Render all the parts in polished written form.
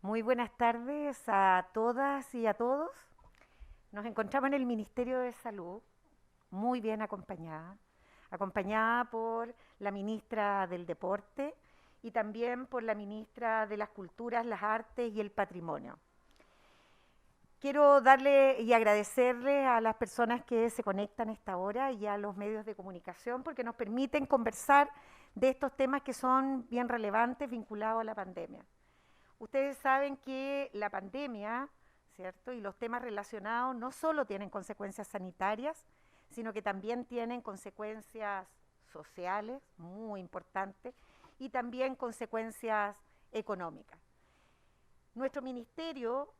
Muy buenas tardes a todas y a todos. Nos encontramos en el Ministerio de Salud, muy bien acompañada por la ministra del Deporte y también por la ministra de las Culturas, las Artes y el Patrimonio. Quiero darle y agradecerle a las personas que se conectan a esta hora y a los medios de comunicación porque nos permiten conversar de estos temas que son bien relevantes vinculados a la pandemia. Ustedes saben que la pandemia, ¿cierto? Y los temas relacionados no solo tienen consecuencias sanitarias, sino que también tienen consecuencias sociales muy importantes y también consecuencias económicas. Nuestro ministerio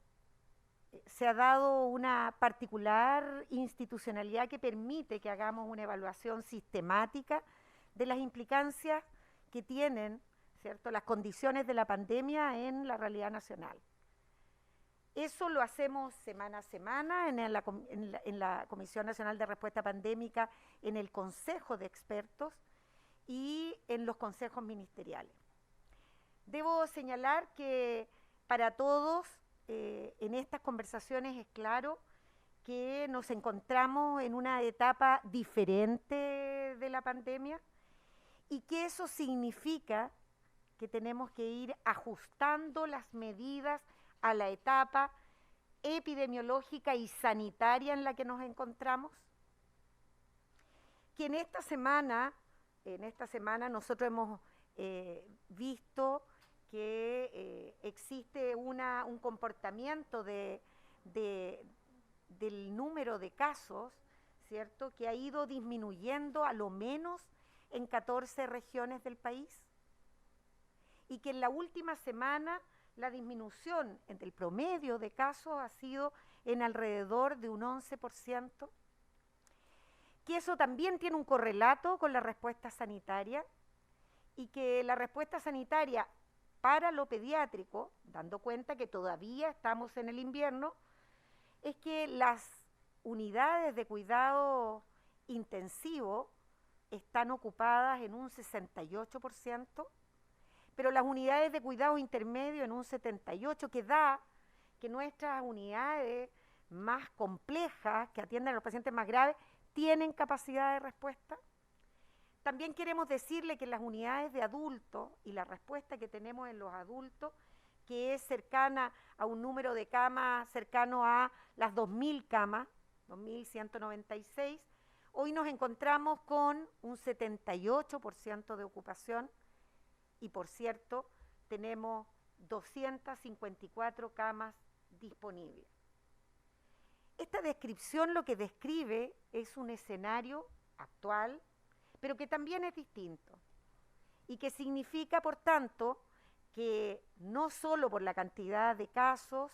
se ha dado una particular institucionalidad que permite que hagamos una evaluación sistemática de las implicancias que tienen, ¿cierto?, las condiciones de la pandemia en la realidad nacional. Eso lo hacemos semana a semana en la Comisión Nacional de Respuesta Pandémica, en el Consejo de Expertos y en los consejos ministeriales. Debo señalar que para todos en estas conversaciones es claro que nos encontramos en una etapa diferente de la pandemia y que eso significa que tenemos que ir ajustando las medidas a la etapa epidemiológica y sanitaria en la que nos encontramos. Que en esta semana nosotros hemos visto que existe un comportamiento del número de casos, ¿cierto?, que ha ido disminuyendo a lo menos en 14 regiones del país y que en la última semana la disminución entre el promedio de casos ha sido en alrededor de un 11%, que eso también tiene un correlato con la respuesta sanitaria y que la respuesta sanitaria para lo pediátrico, dando cuenta que todavía estamos en el invierno, es que las unidades de cuidado intensivo están ocupadas en un 68%, pero las unidades de cuidado intermedio en un 78%, que da que nuestras unidades más complejas, que atienden a los pacientes más graves, tienen capacidad de respuesta. También queremos decirle que las unidades de adultos y la respuesta que tenemos en los adultos, que es cercana a un número de camas cercano a las 2.000 camas, 2.196, hoy nos encontramos con un 78% de ocupación y, por cierto, tenemos 254 camas disponibles. Esta descripción lo que describe es un escenario actual, pero que también es distinto y que significa, por tanto, que no solo por la cantidad de casos,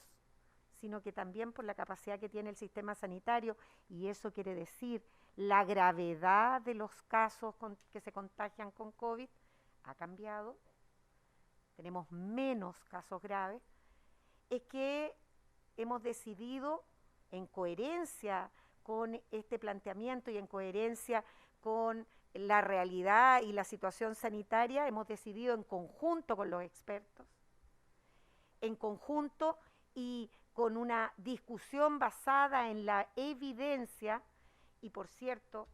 sino que también por la capacidad que tiene el sistema sanitario, y eso quiere decir la gravedad de los casos que se contagian con COVID ha cambiado, tenemos menos casos graves, es que hemos decidido, en coherencia con este planteamiento y en coherencia con la realidad y la situación sanitaria, hemos decidido en conjunto con los expertos, en conjunto y con una discusión basada en la evidencia y, por cierto,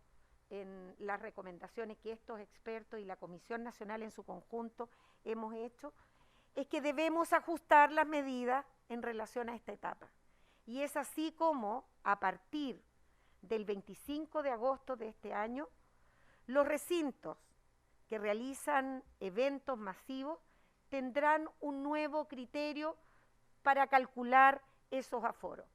en las recomendaciones que estos expertos y la Comisión Nacional en su conjunto hemos hecho, es que debemos ajustar las medidas en relación a esta etapa. Y es así como, a partir del 25 de agosto de este año, los recintos que realizan eventos masivos tendrán un nuevo criterio para calcular esos aforos.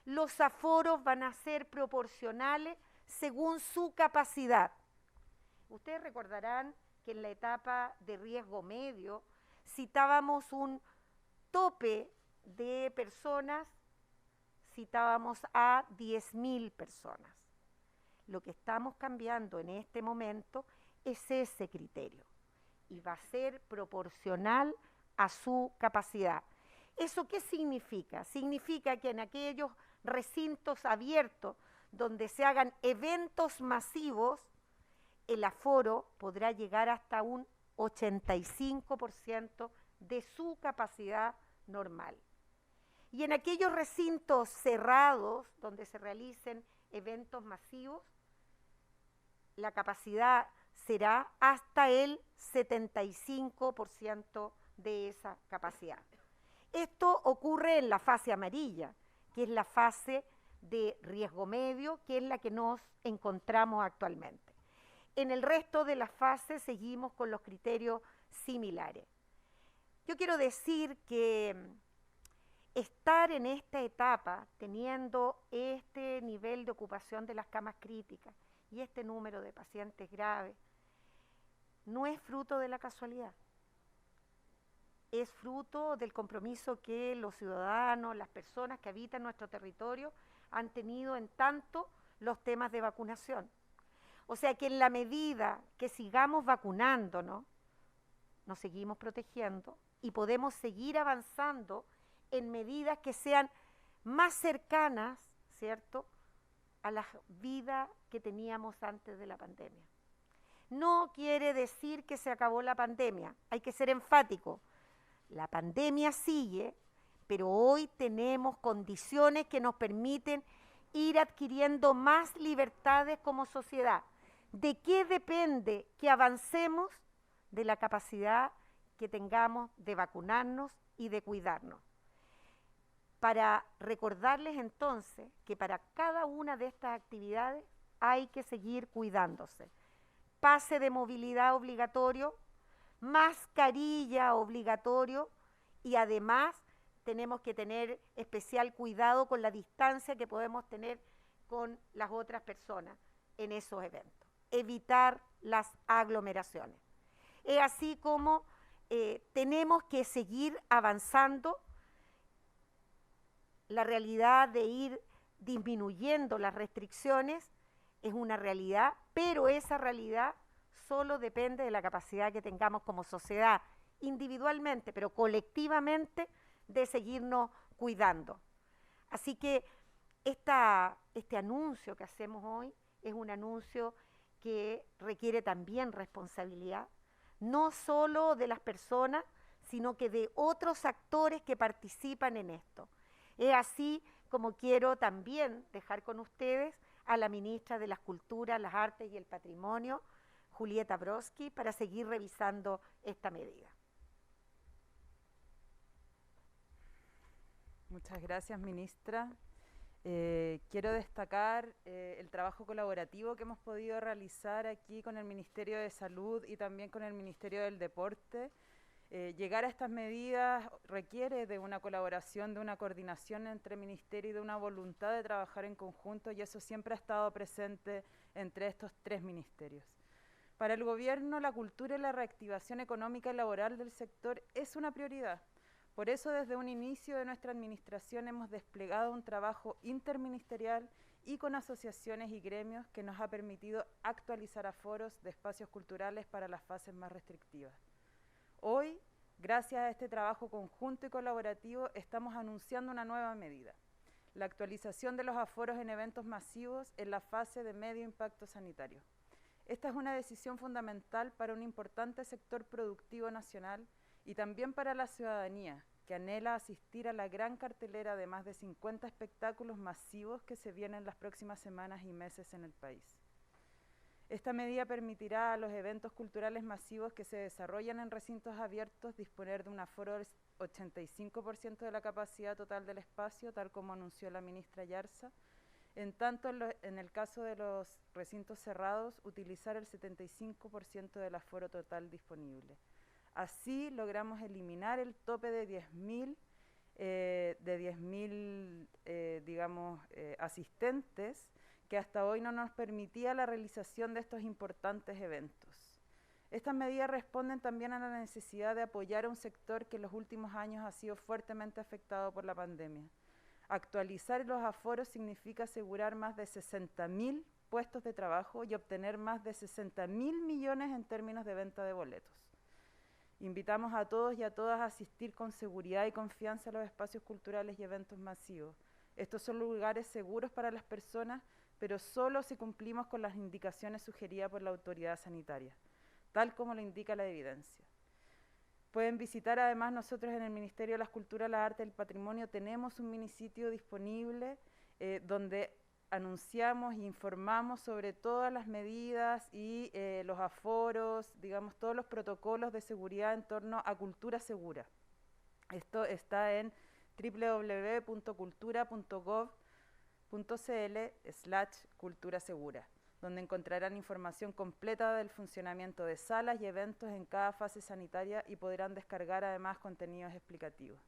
Los aforos van a ser proporcionales según su capacidad. Ustedes recordarán que en la etapa de riesgo medio citábamos un tope de personas, citábamos a 10.000 personas. Lo que estamos cambiando en este momento es ese criterio y va a ser proporcional a su capacidad. ¿Eso qué significa? Significa que en aquellos recintos abiertos donde se hagan eventos masivos, el aforo podrá llegar hasta un 85% de su capacidad normal. Y en aquellos recintos cerrados donde se realicen eventos masivos, la capacidad será hasta el 75% de esa capacidad. Esto ocurre en la fase amarilla, que es la fase de riesgo medio, que es la que nos encontramos actualmente. En el resto de las fases seguimos con los criterios similares. Yo quiero decir que estar en esta etapa, teniendo este nivel de ocupación de las camas críticas y este número de pacientes graves, no es fruto de la casualidad. Es fruto del compromiso que los ciudadanos, las personas que habitan nuestro territorio han tenido en tanto los temas de vacunación. O sea que en la medida que sigamos vacunándonos, nos seguimos protegiendo y podemos seguir avanzando en medidas que sean más cercanas, ¿cierto?, a la vida que teníamos antes de la pandemia. No quiere decir que se acabó la pandemia, hay que ser enfático. La pandemia sigue, pero hoy tenemos condiciones que nos permiten ir adquiriendo más libertades como sociedad. ¿De qué depende que avancemos? De la capacidad que tengamos de vacunarnos y de cuidarnos. Para recordarles entonces que para cada una de estas actividades hay que seguir cuidándose. Pase de movilidad obligatorio, mascarilla obligatorio y además tenemos que tener especial cuidado con la distancia que podemos tener con las otras personas en esos eventos. Evitar las aglomeraciones. Es así como tenemos que seguir avanzando. La realidad de ir disminuyendo las restricciones es una realidad, pero esa realidad solo depende de la capacidad que tengamos como sociedad, individualmente, pero colectivamente, de seguirnos cuidando. Así que este anuncio que hacemos hoy es un anuncio que requiere también responsabilidad, no solo de las personas, sino que de otros actores que participan en esto. Es así como quiero también dejar con ustedes a la ministra de las Culturas, las Artes y el Patrimonio, Julieta Brodsky, para seguir revisando esta medida. Muchas gracias, ministra. Quiero destacar el trabajo colaborativo que hemos podido realizar aquí con el Ministerio de Salud y también con el Ministerio del Deporte. Llegar a estas medidas requiere de una colaboración, de una coordinación entre ministerios y de una voluntad de trabajar en conjunto, y eso siempre ha estado presente entre estos tres ministerios. Para el gobierno, la cultura y la reactivación económica y laboral del sector es una prioridad. Por eso, desde un inicio de nuestra administración hemos desplegado un trabajo interministerial y con asociaciones y gremios que nos ha permitido actualizar aforos de espacios culturales para las fases más restrictivas. Hoy, gracias a este trabajo conjunto y colaborativo, estamos anunciando una nueva medida: la actualización de los aforos en eventos masivos en la fase de medio impacto sanitario. Esta es una decisión fundamental para un importante sector productivo nacional y también para la ciudadanía, que anhela asistir a la gran cartelera de más de 50 espectáculos masivos que se vienen las próximas semanas y meses en el país. Esta medida permitirá a los eventos culturales masivos que se desarrollan en recintos abiertos disponer de un aforo del 85% de la capacidad total del espacio, tal como anunció la ministra Yarza. En tanto, en el caso de los recintos cerrados, utilizar el 75% del aforo total disponible. Así logramos eliminar el tope de 10.000 asistentes, que hasta hoy no nos permitía la realización de estos importantes eventos. Estas medidas responden también a la necesidad de apoyar a un sector que en los últimos años ha sido fuertemente afectado por la pandemia. Actualizar los aforos significa asegurar más de 60.000 puestos de trabajo y obtener más de 60.000 millones en términos de venta de boletos. Invitamos a todos y a todas a asistir con seguridad y confianza a los espacios culturales y eventos masivos. Estos son lugares seguros para las personas, pero solo si cumplimos con las indicaciones sugeridas por la autoridad sanitaria, tal como lo indica la evidencia. Pueden visitar además, nosotros en el Ministerio de las Culturas, las Artes y el Patrimonio tenemos un minisitio disponible donde anunciamos e informamos sobre todas las medidas y los aforos, digamos, todos los protocolos de seguridad en torno a cultura segura. Esto está en www.cultura.gov.cl/cultura segura, donde encontrarán información completa del funcionamiento de salas y eventos en cada fase sanitaria y podrán descargar además contenidos explicativos.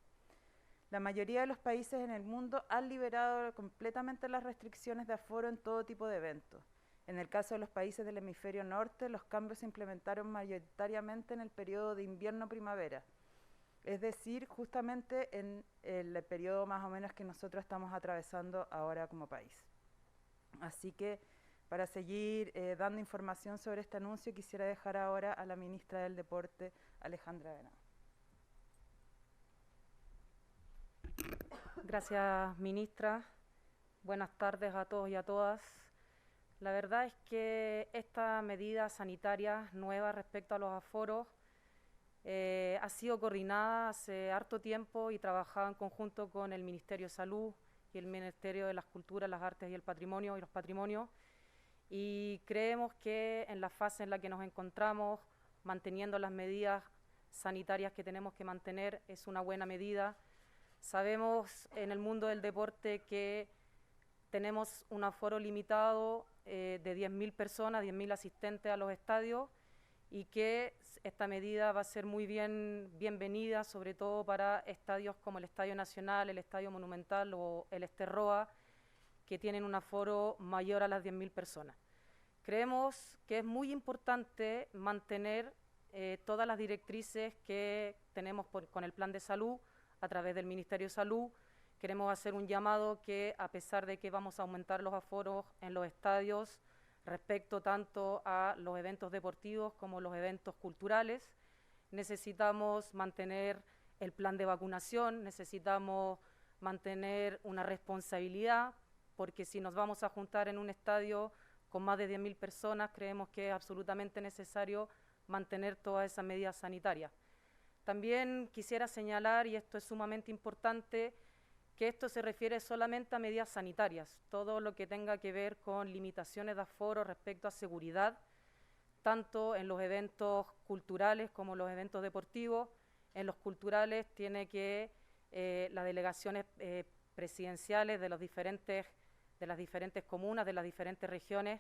La mayoría de los países en el mundo han liberado completamente las restricciones de aforo en todo tipo de eventos. En el caso de los países del hemisferio norte, los cambios se implementaron mayoritariamente en el periodo de invierno-primavera, es decir, justamente en el periodo más o menos que nosotros estamos atravesando ahora como país. Así que, para seguir dando información sobre este anuncio, quisiera dejar ahora a la ministra del Deporte, Alejandra Venado. Gracias, ministra. Buenas tardes a todos y a todas. La verdad es que esta medida sanitaria nueva respecto a los aforos ha sido coordinada hace harto tiempo y trabajada en conjunto con el Ministerio de Salud y el Ministerio de las Culturas, las Artes y el Patrimonio y los Patrimonios. Y creemos que en la fase en la que nos encontramos, manteniendo las medidas sanitarias que tenemos que mantener, es una buena medida. Sabemos en el mundo del deporte que tenemos un aforo limitado de 10.000 personas, 10.000 asistentes a los estadios, y que esta medida va a ser muy bienvenida, sobre todo para estadios como el Estadio Nacional, el Estadio Monumental o el Esterroa, que tienen un aforo mayor a las 10.000 personas. Creemos que es muy importante mantener todas las directrices que tenemos con el Plan de Salud a través del Ministerio de Salud. Queremos hacer un llamado que, a pesar de que vamos a aumentar los aforos en los estadios, respecto tanto a los eventos deportivos como los eventos culturales, necesitamos mantener el plan de vacunación, necesitamos mantener una responsabilidad, porque si nos vamos a juntar en un estadio con más de 10.000 personas, creemos que es absolutamente necesario mantener todas esas medidas sanitarias. También quisiera señalar, y esto es sumamente importante, que esto se refiere solamente a medidas sanitarias. Todo lo que tenga que ver con limitaciones de aforo respecto a seguridad, tanto en los eventos culturales como los eventos deportivos. En los culturales tiene que las delegaciones presidenciales de las diferentes comunas, de las diferentes regiones,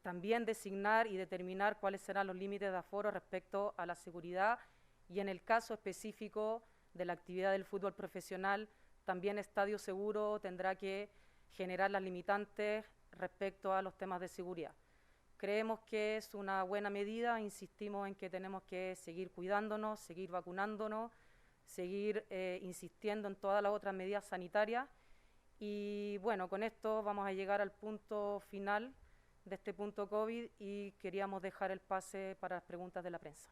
también designar y determinar cuáles serán los límites de aforo respecto a la seguridad, y en el caso específico de la actividad del fútbol profesional, también Estadio Seguro tendrá que generar las limitantes respecto a los temas de seguridad. Creemos que es una buena medida, insistimos en que tenemos que seguir cuidándonos, seguir vacunándonos, seguir insistiendo en todas las otras medidas sanitarias. Y bueno, con esto vamos a llegar al punto final de este punto COVID y queríamos dejar el pase para las preguntas de la prensa.